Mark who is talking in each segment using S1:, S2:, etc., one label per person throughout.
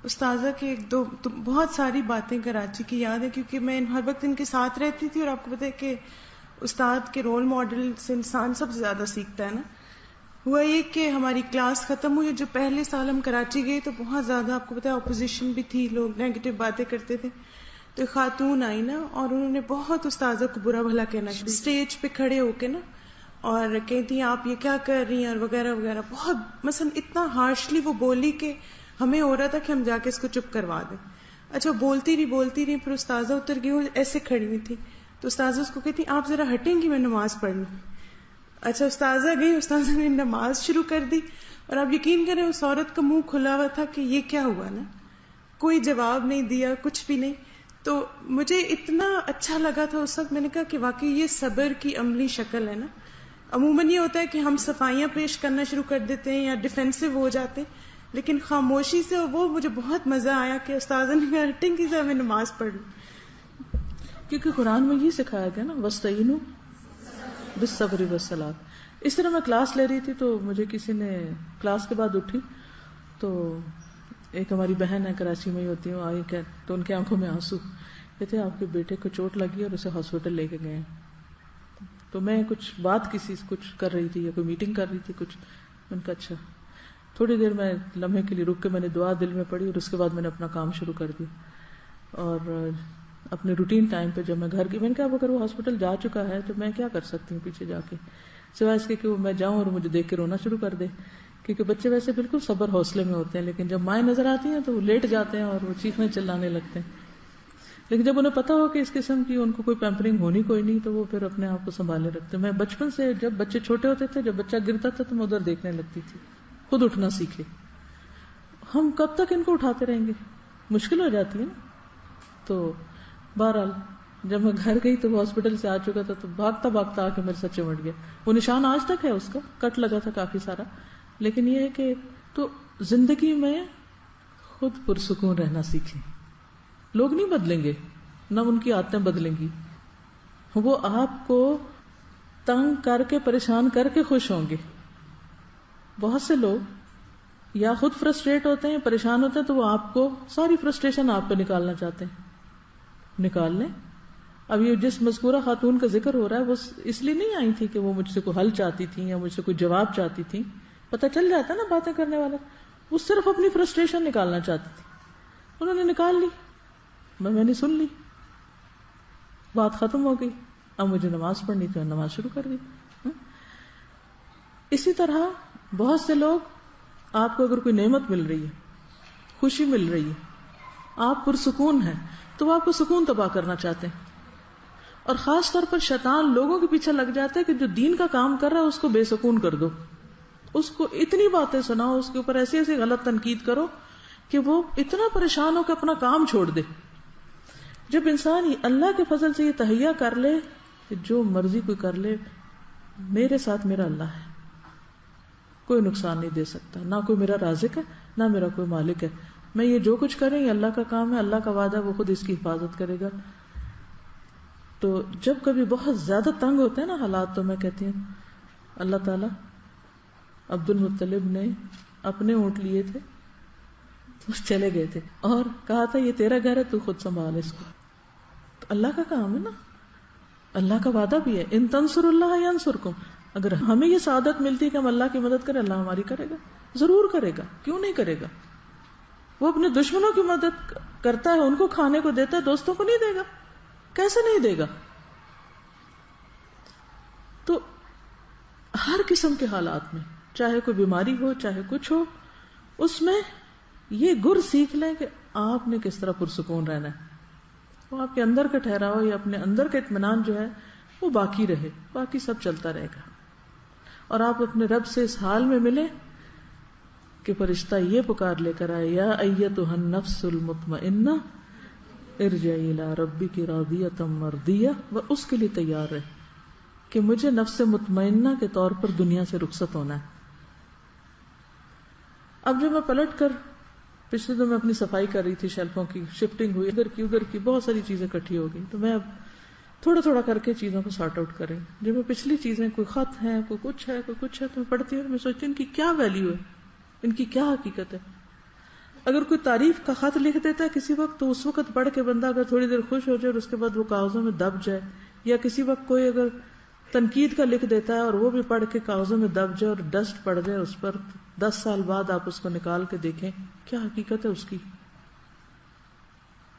S1: استاذہ کے ایک دو تو بہت ساری باتیں کراچی کی یاد ہے، کیونکہ میں ہر وقت ان کے ساتھ رہتی تھی، اور آپ کو پتہ ہے کہ استاد کے رول ماڈل سے انسان سب سے زیادہ سیکھتا ہے نا. ہوا یہ کہ ہماری کلاس ختم ہوئی، جو پہلے سال ہم کراچی گئے تو بہت زیادہ آپ کو پتہ ہے اپوزیشن بھی تھی، لوگ نیگیٹو باتیں کرتے تھے. تو ایک خاتون آئی نا، اور انہوں نے بہت استاذہ کو برا بھلا کہنا اسٹیج پہ کھڑے ہو کے نا، اور کہتی ہیں آپ یہ کیا کر رہی ہیں اور وغیرہ وغیرہ. بہت مثلا اتنا ہارشلی وہ بولی کہ ہمیں ہو رہا تھا کہ ہم جا کے اس کو چپ کروا دیں. اچھا بولتی رہی، پھر استاذہ اتر گئی، وہ ایسے کھڑی ہوئی تھی. تو استاذہ اس کو کہتی آپ ذرا ہٹیں گی، میں نماز پڑھ لوں. اچھا استاذہ گئی، استاذہ نے نماز شروع کر دی، اور آپ یقین کریں اس عورت کا منہ کھلا ہوا تھا کہ یہ کیا ہوا نا، کوئی جواب نہیں دیا، کچھ بھی نہیں. تو مجھے اتنا اچھا لگا تھا اس وقت، میں نے کہا کہ واقعی یہ صبر کی عملی شکل ہے نا. عموماً یہ ہوتا ہے کہ ہم صفائیاں پیش کرنا شروع کر دیتے ہیں یا ڈیفینسو ہو جاتے ہیں، لیکن خاموشی سے وہ مجھے بہت مزہ آیا کہ استاذہ نے کہا ہٹیں کی سے ہمیں نماز پڑھ لوں.
S2: کیونکہ قرآن میں یہ سکھایا گیا نا وَاسْتَعِینُوا بِالصَّبْرِ وَالصَّلَاةِ. اس طرح میں کلاس لے رہی تھی تو مجھے کسی نے کلاس کے بعد اٹھی تو ایک ہماری بہن ہے کراچی میں ہی ہوتی ہے، آئی کہ تو ان کی آنکھوں میں آنسو، کہتے آپ کے بیٹے کو چوٹ لگی اور اسے ہاسپٹل لے کے گئے ہیں. تو میں کچھ کر رہی تھی یا کوئی میٹنگ کر رہی تھی کچھ، میں نے کہا اچھا. تھوڑی دیر میں لمحے کے لیے رک کے میں نے دعا دل میں پڑھی اور اس کے بعد میں نے اپنا کام شروع کر دیا. اور اپنے روٹین ٹائم پہ جب میں گھر کی، میں نے کہا اگر وہ ہاسپٹل جا چکا ہے تو میں کیا کر سکتی ہوں پیچھے جا کے، سوائے اس کے کہ وہ میں جاؤں اور مجھے دیکھ کے رونا شروع کر دے. کیونکہ بچے ویسے بالکل صبر حوصلے میں ہوتے ہیں، لیکن جب مائیں نظر آتی ہیں تو وہ لیٹ جاتے ہیں اور وہ چیخنے چلانے لگتے ہیں. لیکن جب انہیں پتا ہو کہ اس قسم کی ان کو کوئی پیمپرنگ ہونی کوئی نہیں تو وہ پھر اپنے آپ کو سنبھالے رکھتے. میں بچپن سے جب بچے چھوٹے ہوتے تھے، جب بچہ گرتا تھا تو میں ادھر دیکھنے لگتی تھی، خود اٹھنا سیکھے. ہم کب تک ان کو اٹھاتے رہیں گے، مشکل ہو جاتی ہے نا. تو بہرحال جب میں گھر گئی تو وہ ہاسپٹل سے آ چکا تھا تو بھاگتا بھاگتا آ کے میرے ساتھ چمٹ گیا. وہ نشان آج تک ہے، اس کا کٹ لگا تھا کافی سارا. لیکن یہ ہے کہ تو زندگی میں خود پرسکون رہنا سیکھیں. لوگ نہیں بدلیں گے، نہ ان کی عادتیں بدلیں گی، وہ آپ کو تنگ کر کے پریشان کر کے خوش ہوں گے. بہت سے لوگ یا خود فرسٹریٹ ہوتے ہیں، پریشان ہوتے ہیں، تو وہ آپ کو ساری فرسٹریشن آپ پہ نکالنا چاہتے ہیں. نکال لیں. اب یہ جس مذکورہ خاتون کا ذکر ہو رہا ہے وہ اس لیے نہیں آئی تھی کہ وہ مجھ سے کوئی حل چاہتی تھی یا مجھ سے کوئی جواب چاہتی تھی. پتہ چل جاتا نا باتیں کرنے والا، وہ صرف اپنی فرسٹریشن نکالنا چاہتی تھی. انہوں نے نکال لی، میں نے سن لی، بات ختم ہو گئی. اب مجھے نماز پڑھنی تھی، نماز شروع کر دی. اسی طرح بہت سے لوگ، آپ کو اگر کوئی نعمت مل رہی ہے، خوشی مل رہی ہے، آپ پرسکون ہیں، تو وہ آپ کو سکون تباہ کرنا چاہتے ہیں. اور خاص طور پر شیطان لوگوں کے پیچھے لگ جاتا ہے کہ جو دین کا کام کر رہا ہے اس کو بے سکون کر دو، اس کو اتنی باتیں سناؤ، اس کے اوپر ایسی ایسی غلط تنقید کرو کہ وہ اتنا پریشان ہو کہ اپنا کام چھوڑ دے. جب انسان اللہ کے فضل سے یہ تہیا کر لے کہ جو مرضی کوئی کر لے، میرے ساتھ میرا اللہ ہے، کوئی نقصان نہیں دے سکتا، نہ کوئی میرا رازق ہے نہ میرا کوئی مالک ہے، میں یہ جو کچھ کریں یہ اللہ کا کام ہے، اللہ کا وعدہ ہے، وہ خود اس کی حفاظت کرے گا. تو جب کبھی بہت زیادہ تنگ ہوتے ہیں نا حالات، تو میں کہتی ہوں اللہ تعالیٰ، عبد المطلب نے اپنے اونٹ لیے تھے، چلے گئے تھے اور کہا تھا یہ تیرا گھر ہے، تو خود سنبھال اس کو. تو اللہ کا کام ہے نا، اللہ کا وعدہ بھی ہے ان تنصر اللہ ینصرکم. اگر ہمیں یہ سعادت ملتی ہے کہ ہم اللہ کی مدد کریں، اللہ ہماری کرے گا، ضرور کرے گا، کیوں نہیں کرے گا. وہ اپنے دشمنوں کی مدد کرتا ہے، ان کو کھانے کو دیتا ہے، دوستوں کو نہیں دے گا، کیسے نہیں دے گا. تو ہر قسم کے حالات میں، چاہے کوئی بیماری ہو چاہے کچھ ہو، اس میں یہ گر سیکھ لیں کہ آپ نے کس طرح پرسکون رہنا ہے. وہ آپ کے اندر کا ٹھہراؤ یا اپنے اندر کا اطمینان جو ہے وہ باقی رہے، باقی سب چلتا رہے گا. اور آپ اپنے رب سے اس حال میں ملے کہ فرشتہ یہ پکار لے کر آئے، یا ایتھا النفس المطمئنہ ارجعی الی ربک راضیۃ مرضیہ، وہ اس کے لیے تیار رہے کہ مجھے نفس مطمئنہ کے طور پر دنیا سے رخصت ہونا ہے. اب جب میں پلٹ کر پچھلے دن میں اپنی صفائی کر رہی تھی، شیلفوں کی شفٹنگ ہوئی، ادھر کی بہت ساری چیزیں اکٹھی ہو گئی، تو میں اب تھوڑا تھوڑا کر کے چیزوں کو سارٹ آؤٹ کریں. جب میں پچھلی چیزیں، کوئی خط ہے، کوئی کچھ ہے تو میں پڑھتی ہوں، میں سوچتی ہوں ان کی کیا ویلیو ہے، ان کی کیا حقیقت ہے. اگر کوئی تعریف کا خط لکھ دیتا ہے کسی وقت تو اس وقت پڑھ کے بندہ اگر تھوڑی دیر خوش ہو جائے اور اس کے بعد وہ کاغذوں میں دب جائے، یا کسی وقت کوئی اگر تنقید کا لکھ دیتا ہے اور وہ بھی پڑھ کے کاغذوں میں دب جائے اور ڈسٹ پڑ جائے اس پر، 10 سال بعد آپ اس کو نکال کے دیکھیں کیا حقیقت ہے اس کی؟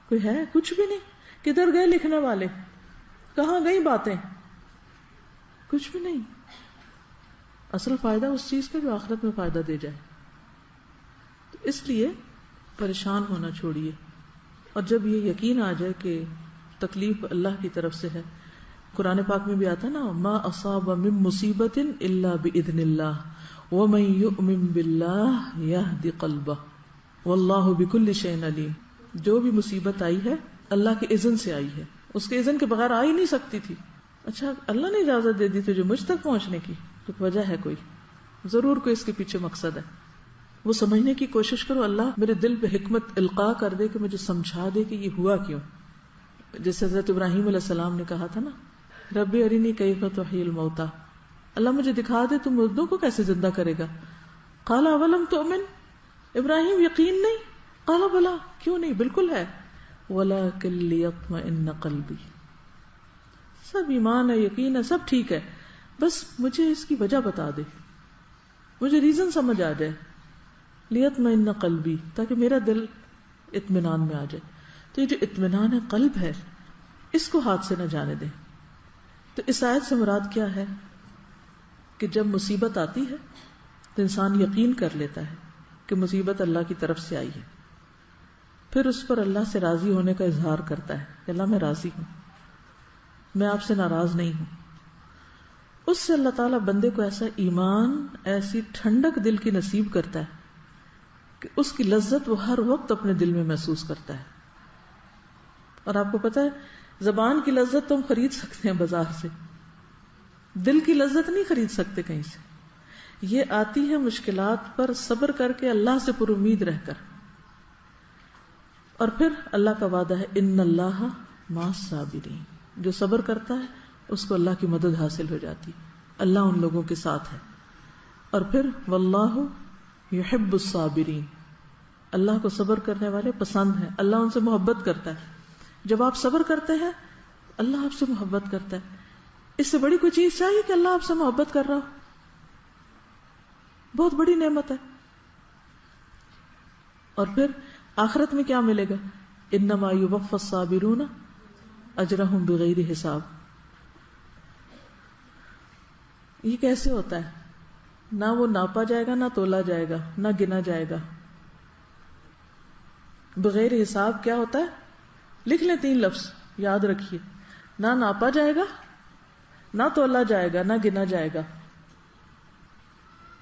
S2: کوئی ہے؟ کچھ بھی نہیں. کدھر گئے لکھنے والے؟ کہاں گئی باتیں؟ کچھ بھی نہیں. اصل فائدہ اس چیز کا جو آخرت میں فائدہ دے جائے. تو اس لیے پریشان ہونا چھوڑیے، اور جب یہ یقین آ جائے کہ تکلیف اللہ کی طرف سے ہے. قرآن پاک میں بھی آتا نا، ما اصاب من مصیبت الا باذن اللہ ومن یؤمن باللہ یہد قلبہ واللہ بکل شیء علیم. جو بھی مصیبت آئی ہے اللہ کے اذن سے آئی ہے، اس کے اذن کے بغیر آ ہی نہیں سکتی تھی. اچھا اللہ نے اجازت دے دی تجھے مجھ تک پہنچنے کی، تو وجہ ہے کوئی، ضرور کوئی اس کے پیچھے مقصد ہے. وہ سمجھنے کی کوشش کرو. اللہ میرے دل پہ حکمت القاء کر دے کہ مجھے سمجھا دے کہ یہ ہوا کیوں. جیسے حضرت ابراہیم علیہ السلام نے کہا تھا نا، رب ارنی کیف تحیی الموتى، اللہ مجھے دکھا دے تو مردوں کو کیسے زندہ کرے گا. قال اولم تؤمن، ابراہیم یقین نہیں؟ قال بلا، کیوں نہیں، بالکل ہے. ولکن لیطمئن قلبی، سب ایمان ہے، یقین ہے، سب ٹھیک ہے، بس مجھے اس کی وجہ بتا دے، مجھے ریزن سمجھ آ جائے. لیطمئن قلبی، تاکہ میرا دل اطمینان میں آ جائے. تو یہ جو اطمینان ہے قلب ہے، اس کو ہاتھ سے نہ جانے دیں. تو اس آیت سے مراد کیا ہے کہ جب مصیبت آتی ہے تو انسان یقین کر لیتا ہے کہ مصیبت اللہ کی طرف سے آئی ہے، پھر اس پر اللہ سے راضی ہونے کا اظہار کرتا ہے کہ اللہ میں راضی ہوں، میں آپ سے ناراض نہیں ہوں. اس سے اللہ تعالیٰ بندے کو ایسا ایمان، ایسی ٹھنڈک دل کی نصیب کرتا ہے کہ اس کی لذت وہ ہر وقت اپنے دل میں محسوس کرتا ہے. اور آپ کو پتا ہے زبان کی لذت تو ہم خرید سکتے ہیں بازار سے، دل کی لذت نہیں خرید سکتے کہیں سے. یہ آتی ہے مشکلات پر صبر کر کے، اللہ سے پر امید رہ کر. اور پھر اللہ کا وعدہ ہے ان اللہ مع الصابرین، جو صبر کرتا ہے اس کو اللہ کی مدد حاصل ہو جاتی، اللہ ان لوگوں کے ساتھ ہے. اور پھر واللہ یحب الصابرین، اللہ کو صبر کرنے والے پسند ہیں، اللہ ان سے محبت کرتا ہے. جب آپ صبر کرتے ہیں اللہ آپ سے محبت کرتا ہے. اس سے بڑی کوئی چیز چاہیے کہ اللہ آپ سے محبت کر رہا ہو؟ بہت بڑی نعمت ہے. اور پھر آخرت میں کیا ملے گا؟ انما یوفی الصابرون اجرہم بغیر حساب. یہ کیسے ہوتا ہے؟ نہ وہ ناپا جائے گا، نہ تولا جائے گا، نہ گنا جائے گا. بغیر حساب کیا ہوتا ہے؟ لکھ لیں 3 لفظ یاد رکھیے، نہ ناپا جائے گا، نہ تولا جائے گا، نہ گنا جائے گا.